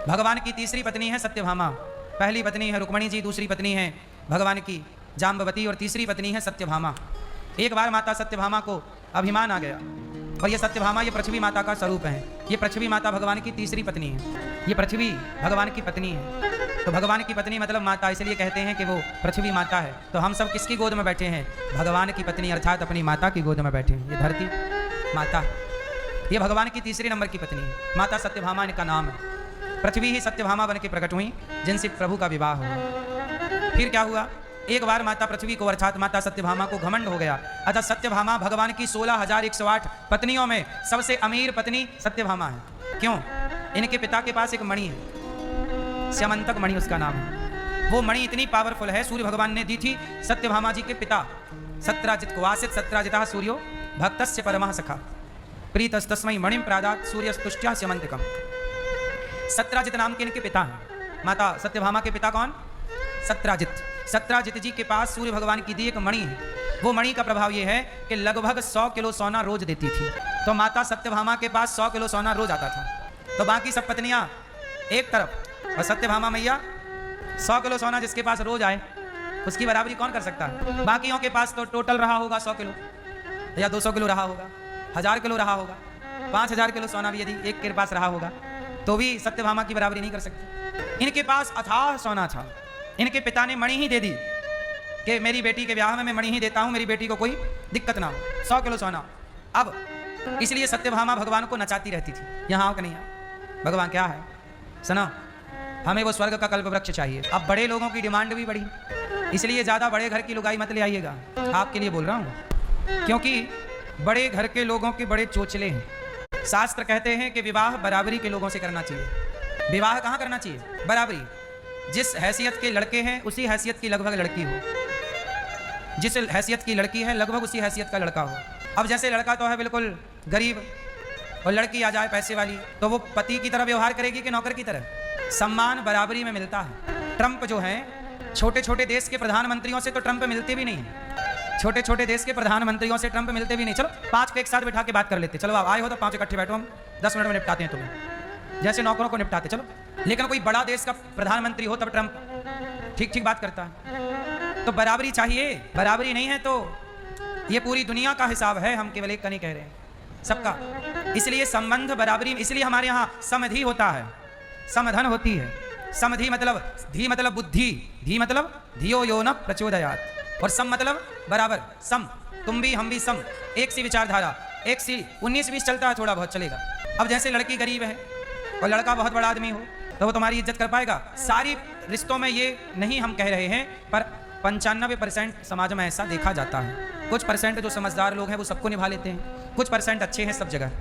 भगवान की तीसरी पत्नी है सत्यभामा। पहली पत्नी है रुक्मणी जी, दूसरी पत्नी है भगवान की जाम्बवती और तीसरी पत्नी है सत्यभामा। एक बार माता सत्यभामा को अभिमान आ गया, और ये सत्यभामा ये पृथ्वी माता का स्वरूप है। ये पृथ्वी माता भगवान की तीसरी पत्नी है। ये पृथ्वी भगवान की पत्नी है, तो भगवान की पत्नी मतलब माता, इसलिए कहते हैं कि वो पृथ्वी माता है। तो हम सब किसकी गोद में बैठे हैं? भगवान की पत्नी अर्थात अपनी माता की गोद में बैठे हैं। ये धरती माता, ये भगवान की तीसरी नंबर की पत्नी है। माता सत्यभामा इनका नाम है। पृथ्वी ही सत्यभामा बन के प्रकट हुई, जिनसे प्रभु का विवाह हुआ। फिर क्या हुआ? एक बार माता पृथ्वी को अर्थात माता सत्यभामा को घमंड हो गया। अतः सत्यभामा भगवान की 16,108 पत्नियों में सबसे अमीर पत्नी सत्यभामा है। क्यों? इनके पिता के पास एक मणि है, स्यमंतक मणि उसका नाम है। वो मणि इतनी पावरफुल है, सूर्य भगवान ने दी थी सत्यभामा जी के पिता सत्राजित को। आसित सत्राजिता सूर्यो भक्तस्य परमः सखा प्रीतस्तस्मै मणिं प्रादात् सूर्यस्तुष्ट्या स्यमंतकम्। सत्राजित नाम के इनके पिता हैं। माता सत्यभामा के पिता कौन? सत्राजित। सत्राजित जी के पास सूर्य भगवान की दी एक मणि है। वो मणि का प्रभाव ये है कि लगभग 100 किलो सोना रोज देती थी। तो माता सत्यभामा के पास 100 किलो सोना रोज आता था। तो बाकी सब पत्नियां एक तरफ और सत्यभामा मैया 100 किलो सोना जिसके पास रोज आए उसकी बराबरी कौन कर सकता है? बाकियों के पास तो टोटल रहा होगा 100 किलो या 200 किलो रहा होगा, 1000 किलो रहा होगा, 5000 किलो सोना भी यदि एक के पास रहा होगा तो भी सत्यभामा की बराबरी नहीं कर सकती। इनके पास अथाह सोना था। इनके पिता ने मणि ही दे दी कि मेरी बेटी के ब्याह में मैं मणि ही देता हूं, मेरी बेटी को कोई दिक्कत ना हो। 100 किलो सोना। अब इसलिए सत्यभामा भगवान को नचाती रहती थी, यहाँ आओ कि नहीं आओ, भगवान क्या है सुना, हमें वो स्वर्ग का कल्प वृक्ष चाहिए। अब बड़े लोगों की डिमांड भी बढ़ी, इसलिए ज़्यादा बड़े घर की लुगाई मत ले आइएगा, आपके लिए बोल रहा हूँ, क्योंकि बड़े घर के लोगों के बड़े चोचले हैं। शास्त्र कहते हैं कि विवाह बराबरी के लोगों से करना चाहिए। विवाह कहाँ करना चाहिए? बराबरी। जिस हैसियत के लड़के हैं उसी हैसियत की लगभग लड़की हो, जिस हैसियत की लड़की है लगभग उसी हैसियत का लड़का हो। अब जैसे लड़का तो है बिल्कुल गरीब और लड़की आ जाए पैसे वाली, तो वो पति की तरह व्यवहार करेगी कि नौकर की तरह? सम्मान बराबरी में मिलता है। ट्रंप जो है, छोटे छोटे देश के प्रधानमंत्रियों से तो ट्रंप मिलते भी नहीं है। छोटे छोटे देश के प्रधानमंत्रियों से ट्रंप मिलते भी नहीं। चलो 5 को एक साथ बैठा के बात कर लेते, चलो आप आए हो तो 5 इकट्ठे बैठो, हम 10 मिनट में निपटाते हैं तुम्हें, जैसे नौकरों को निपटाते। चलो, लेकिन कोई बड़ा देश का प्रधानमंत्री हो तब ट्रंप ठीक ठीक बात करता है। तो बराबरी चाहिए। बराबरी नहीं है तो ये पूरी दुनिया का हिसाब है, हम केवल एक का नहीं कह रहे हैं, सबका। इसलिए संबंध बराबरी, इसलिए हमारे यहाँ समधि होता है, समधन होती है। समधि मतलब धी मतलब बुद्धि, धी मतलब धियो यो न प्रचोदयात्, और सम मतलब बराबर, सम, तुम भी हम भी सम, एक सी विचारधारा, एक सी 19-20 चलता है, थोड़ा बहुत चलेगा। अब जैसे लड़की गरीब है और लड़का बहुत बड़ा आदमी हो तो वो तुम्हारी इज्जत कर पाएगा? सारी रिश्तों में ये नहीं हम कह रहे हैं, पर 95% समाज में ऐसा देखा जाता है। कुछ परसेंट जो समझदार लोग हैं वो सबको निभा लेते हैं, कुछ परसेंट अच्छे हैं सब जगह,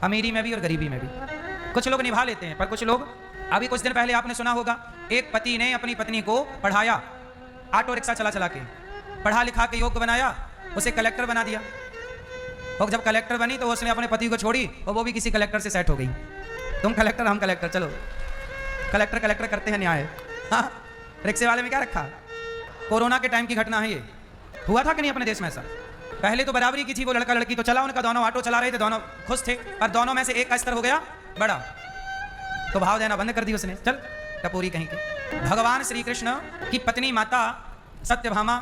अमीरी में भी और गरीबी में भी कुछ लोग निभा लेते हैं। पर कुछ लोग, अभी कुछ दिन पहले आपने सुना होगा, एक पति ने अपनी पत्नी को पढ़ाया, ऑटो रिक्शा चला चला के पढ़ा लिखा के योग्य बनाया, उसे कलेक्टर बना दिया। और जब कलेक्टर बनी तो उसने अपने पति को छोड़ी और वो भी किसी कलेक्टर से सेट हो गई। तुम कलेक्टर हम कलेक्टर, चलो कलेक्टर कलेक्टर करते हैं न्याय। हाँ, रिक्शे वाले में क्या रखा? कोरोना के टाइम की घटना है ये। हुआ था कि नहीं अपने देश में ऐसा? पहले तो बराबरी की थी, वो लड़का लड़की तो चला उनका, दोनों ऑटो चला रहे थे, दोनों खुश थे, पर दोनों में से एक का स्तर हो गया बड़ा, तो भाव देना बंद कर दी उसने। चल टपोरी कहीं के। भगवान श्री कृष्ण की पत्नी माता सत्यभामा,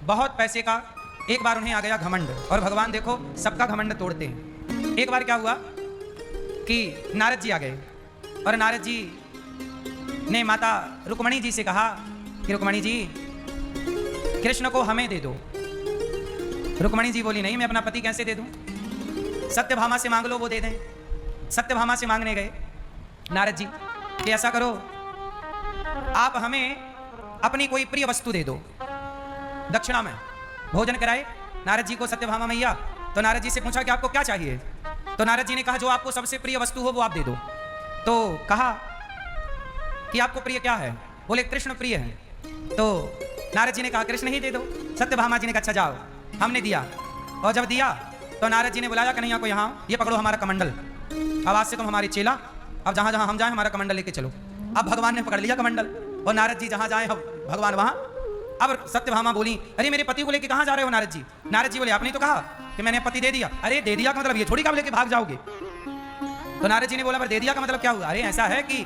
बहुत पैसे का एक बार उन्हें आ गया घमंड, और भगवान देखो सबका घमंड तोड़ते हैं। एक बार क्या हुआ कि नारद जी आ गए, और नारद जी ने माता रुक्मणी जी से कहा कि रुक्मणी जी कृष्ण को हमें दे दो। रुक्मणी जी बोली नहीं, मैं अपना पति कैसे दे दूं? सत्यभामा से मांग लो, वो दे दें। सत्यभामा से मांगने गए नारद जी कि ऐसा करो, आप हमें अपनी कोई प्रिय वस्तु दे दो दक्षिणा में। भोजन कराए नारद जी को सत्यभामा मैया, तो नारद जी से पूछा कि आपको क्या चाहिए? तो नारद जी ने कहा जो आपको सबसे प्रिय वस्तु हो वो आप दे दो। तो कहा कि आपको प्रिय क्या है? बोले कृष्ण प्रिय है। तो नारद जी ने कहा कृष्ण ही दे दो। सत्यभामा जी ने कहा अच्छा जाओ, हमने दिया। और जब दिया तो नारद जी ने बुलाया कन्हैया को, यहाँ ये पकड़ो हमारा कमंडल, अब आज से तुम हमारी चेला, अब जहाँ जहाँ हम जाए हमारा कमंडल लेके चलो। अब भगवान ने पकड़ लिया कमंडल, और नारद जी जहाँ जाए भगवान वहाँ। अब सत्यभामा बोली अरे मेरे पति को लेके कहाँ जा रहे हो नारद जी? नारद जी बोले आपने तो कहा कि मैंने पति दे दिया। अरे दे दिया का मतलब ये थोड़ी का लेके भाग जाओगे। तो नारद जी ने बोला पर दे दिया का मतलब क्या हुआ? अरे ऐसा है कि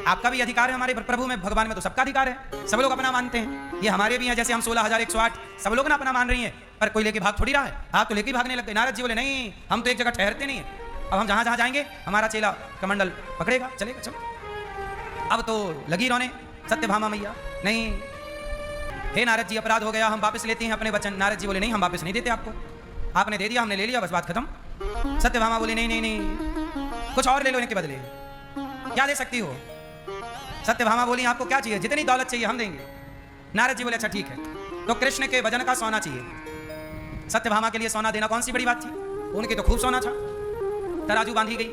आपका भी अधिकार है हमारे प्रभु में, भगवान में तो सबका अधिकार है। सब लोग अपना मानते हैं, ये हमारे भी हैं। जैसे हम 16,108 सब लोग ना अपना मान रही हैं, पर कोई लेके भाग थोड़ी रहा है। आप तो लेके भागने लग गए। नारद जी बोले नहीं, हम तो एक जगह ठहरते नहीं है। अब हम जहां जहां जाएंगे हमारा चेला कमंडल पकड़ेगा, चलेगा। चलो अब तो लगी रोने सत्यभामा मैया, नहीं हे नारद जी अपराध हो गया, हम वापस लेते हैं अपने वचन। नारद जी बोले नहीं, हम वापस नहीं देते आपको, आपने दे दिया, हमने ले लिया, बस बात खत्म। सत्यभामा बोली नहीं नहीं नहीं, कुछ और ले लो इनके बदले, क्या दे सकती हो? सत्यभामा बोली आपको क्या चाहिए? जितनी दौलत चाहिए हम देंगे। नारद जी बोले अच्छा ठीक है, तो कृष्ण के वजन का सोना चाहिए। सत्यभामा के लिए सोना देना कौन सी बड़ी बात थी, उनके तो खूब सोना था। तराजू बांधी गई,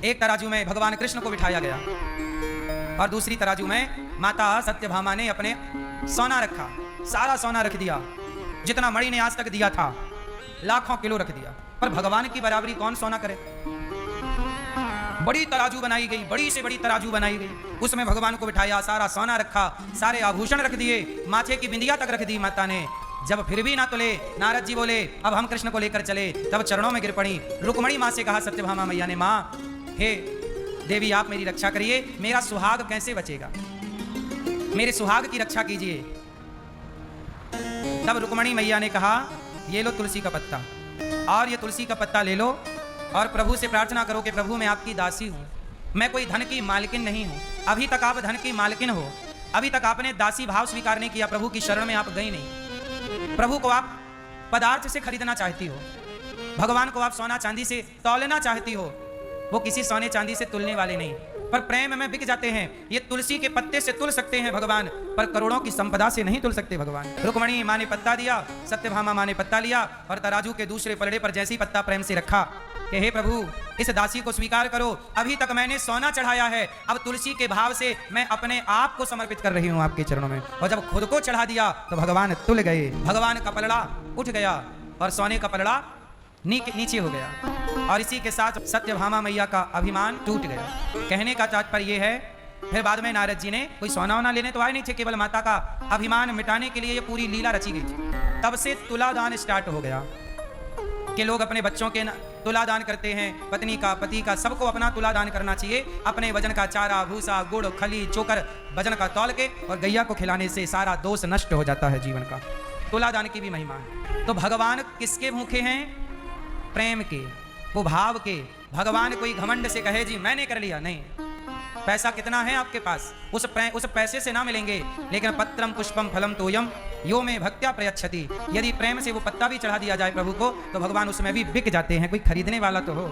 एक तराजू में भगवान कृष्ण को बिठाया गया और दूसरी तराजू में माता सत्यभामा ने अपने सोना रखा। सारा सोना रख दिया, जितना मणि ने आज तक दिया था, लाखों किलो रख दिया। पर भगवान की बराबरी कौन सोना करे? बड़ी तराजू बनाई गई, बड़ी से बड़ी तराजू बनाई गई, उसमें भगवान को बिठाया, सारा सोना रखा, सारे आभूषण रख दिए, माथे की बिंदिया तक रख दी माता ने। जब फिर भी ना तुले, नारद जी बोले अब हम कृष्ण को लेकर चले, तब चरणों में गिर पड़ी। रुक्मणी माँ से कहा सत्यभामा मैया ने, माँ हे देवी आप मेरी रक्षा करिए, मेरा सुहाग कैसे बचेगा, मेरे सुहाग की रक्षा कीजिए। तब रुक्मणी मैया ने कहा ये लो तुलसी का पत्ता, और ये तुलसी का पत्ता ले लो और प्रभु से प्रार्थना करो कि प्रभु मैं आपकी दासी हूँ, मैं कोई धन की मालकिन नहीं हूँ। अभी तक आप धन की मालकिन हो, अभी तक आपने दासी भाव स्वीकार नहीं किया, प्रभु की शरण में आप गई नहीं। प्रभु को आप पदार्थ से खरीदना चाहती हो, भगवान को आप सोना चांदी से तौलना चाहती हो, वो किसी सोने चांदी से तुलने वाले नहीं, पर प्रेम में बिक जाते हैं। ये तुलसी के पत्ते से तुल सकते हैं भगवान, पर करोड़ों की संपदा से नहीं तुल सकते भगवान। रुक्मणी माँ ने पत्ता दिया, सत्यभामा माँ ने पत्ता लिया और तराजू के दूसरे पलड़े पर जैसे ही पत्ता प्रेम से रखा कि हे प्रभु इस दासी को स्वीकार करो, अभी तक मैंने सोना चढ़ाया है, अब तुलसी के भाव से मैं अपने आप को समर्पित कर रही हूँ आपके चरणों में। और जब खुद को चढ़ा दिया तो भगवान तुल गए, भगवान का पलड़ा उठ गया और सोने का पलड़ा नीचे हो गया, और इसी के साथ सत्यभामा मैया का अभिमान टूट गया। कहने का तात्पर्य यह है, फिर बाद में नारद जी ने कोई सोना वोना लेने तो आए नहीं थे, केवल माता का अभिमान मिटाने के लिए ये पूरी लीला रची गई थी। तब से तुलादान स्टार्ट हो गया कि लोग अपने बच्चों के तुलादान करते हैं, पत्नी का, पति का, सबको अपना तुलादान करना चाहिए। अपने वजन का चारा, भूसा, गुड़, खली, चोकर वजन का तौल के और गैया को खिलाने से सारा दोष नष्ट हो जाता है जीवन का। तुलादान की भी महिमा है। तो भगवान किसके भूखे हैं? प्रेम के, वो भाव के। भगवान कोई घमंड से कहे जी मैंने कर लिया, नहीं। पैसा कितना है आपके पास, उस पैसे से ना मिलेंगे, लेकिन पत्रम पुष्पम फलम तोयम यो में भक्त्या प्रयच्छति। यदि प्रेम से वो पत्ता भी चढ़ा दिया जाए प्रभु को, तो भगवान उसमें भी बिक जाते हैं। कोई खरीदने वाला तो हो।